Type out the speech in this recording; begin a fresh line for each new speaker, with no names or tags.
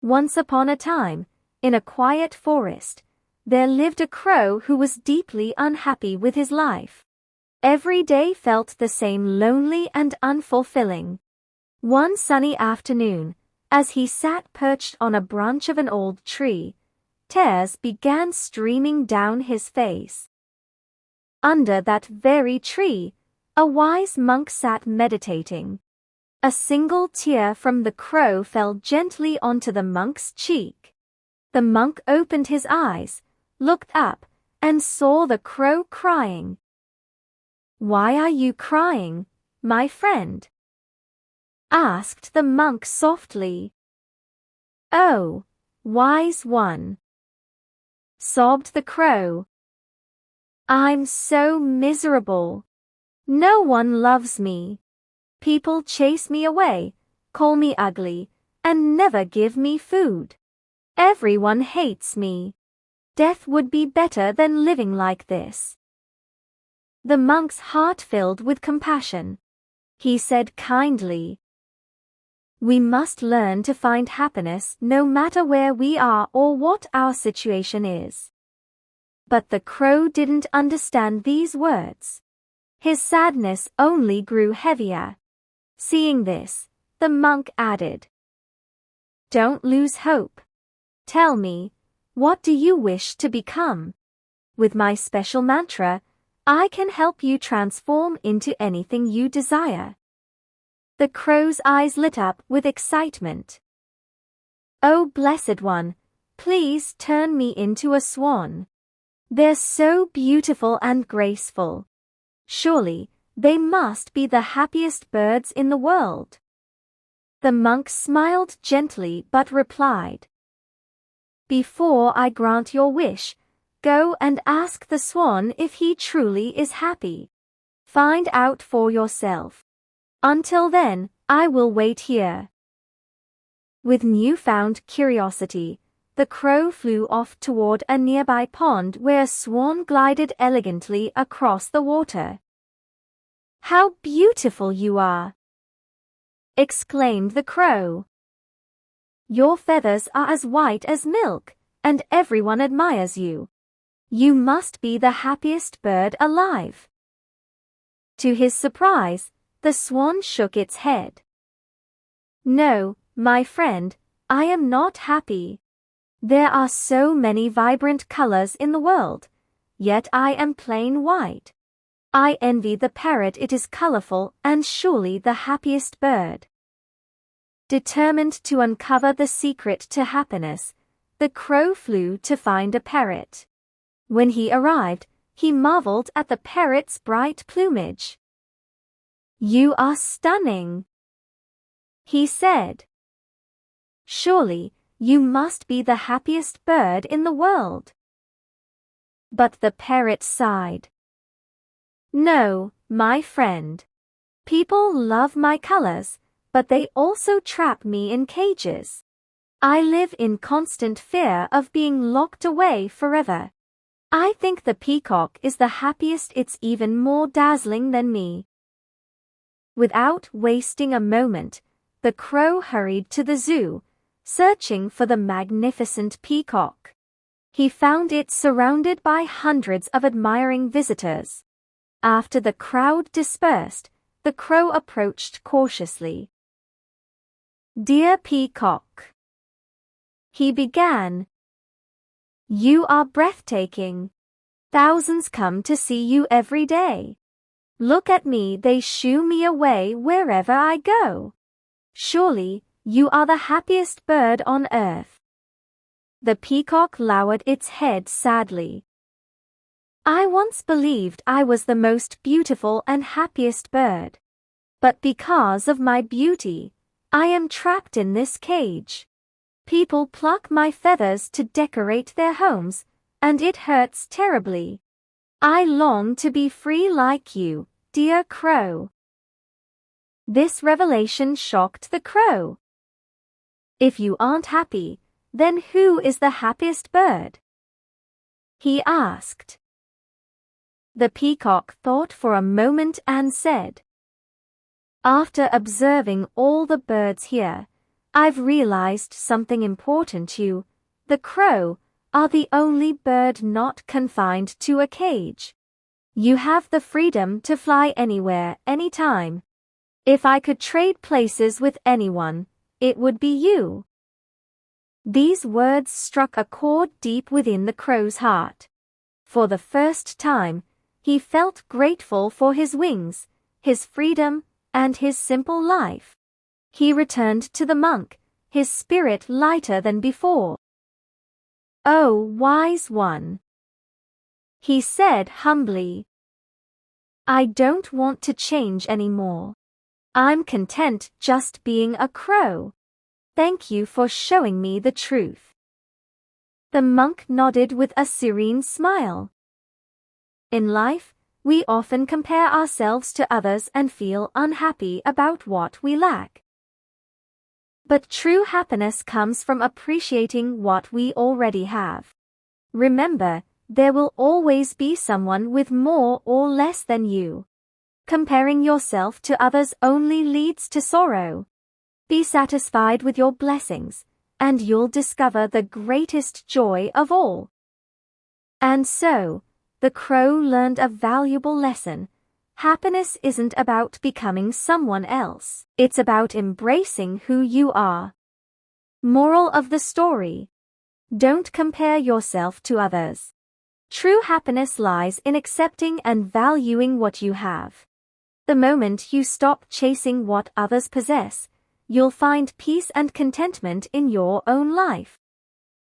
Once upon a time, in a quiet forest, there lived a crow who was deeply unhappy with his life. Every day felt the same, lonely and unfulfilling. One sunny afternoon, as he sat perched on a branch of an old tree, tears began streaming down his face. Under that very tree, a wise monk sat meditating. A single tear from the crow fell gently onto the monk's cheek. The monk opened his eyes, looked up, and saw the crow crying. "Why are you crying, my friend?" asked the monk softly. "Oh, wise one," sobbed the crow. "I'm so miserable. No one loves me. People chase me away, call me ugly, and never give me food. Everyone hates me. Death would be better than living like this." The monk's heart filled with compassion. He said kindly, "We must learn to find happiness no matter where we are or what our situation is." But the crow didn't understand these words. His sadness only grew heavier. Seeing this, the monk added, "Don't lose hope. Tell me, what do you wish to become? With my special mantra, I can help you transform into anything you desire." The crow's eyes lit up with excitement. "Oh, Blessed One, please turn me into a swan. They're so beautiful and graceful. Surely, they must be the happiest birds in the world." The monk smiled gently but replied, "Before I grant your wish, go and ask the swan if he truly is happy. Find out for yourself. Until then, I will wait here." With newfound curiosity, the crow flew off toward a nearby pond where a swan glided elegantly across the water. "How beautiful you are!" exclaimed the crow. "Your feathers are as white as milk, and everyone admires you. You must be the happiest bird alive." To his surprise, the swan shook its head. "No, my friend, I am not happy. There are so many vibrant colors in the world, yet I am plain white. I envy the parrot, it is colorful and surely the happiest bird." Determined to uncover the secret to happiness, the crow flew to find a parrot. When he arrived, he marveled at the parrot's bright plumage. "You are stunning," he said. "Surely, you must be the happiest bird in the world." But the parrot sighed. "No, my friend. People love my colors, but they also trap me in cages. I live in constant fear of being locked away forever. I think the peacock is the happiest, it's even more dazzling than me." Without wasting a moment, the crow hurried to the zoo, searching for the magnificent peacock. He found it surrounded by hundreds of admiring visitors. After the crowd dispersed, the crow approached cautiously. "Dear peacock," he began, "you are breathtaking. Thousands come to see you every day. Look at me, they shoo me away wherever I go. Surely, you are the happiest bird on earth." The peacock lowered its head sadly. "I once believed I was the most beautiful and happiest bird. But because of my beauty, I am trapped in this cage. People pluck my feathers to decorate their homes, and it hurts terribly. I long to be free like you, dear crow." This revelation shocked the crow. "If you aren't happy, then who is the happiest bird?" he asked. The peacock thought for a moment and said, "After observing all the birds here, I've realized something important. You, the crow, are the only bird not confined to a cage. You have the freedom to fly anywhere, anytime. If I could trade places with anyone, it would be you." These words struck a chord deep within the crow's heart. For the first time, he felt grateful for his wings, his freedom, and his simple life. He returned to the monk, his spirit lighter than before. "Oh, wise one," he said humbly, "I don't want to change anymore. I'm content just being a crow. Thank you for showing me the truth." The monk nodded with a serene smile. In life, we often compare ourselves to others and feel unhappy about what we lack. But true happiness comes from appreciating what we already have. Remember, there will always be someone with more or less than you. Comparing yourself to others only leads to sorrow. Be satisfied with your blessings, and you'll discover the greatest joy of all. And so, the crow learned a valuable lesson. Happiness isn't about becoming someone else. It's about embracing who you are. Moral of the story: don't compare yourself to others. True happiness lies in accepting and valuing what you have. The moment you stop chasing what others possess, you'll find peace and contentment in your own life.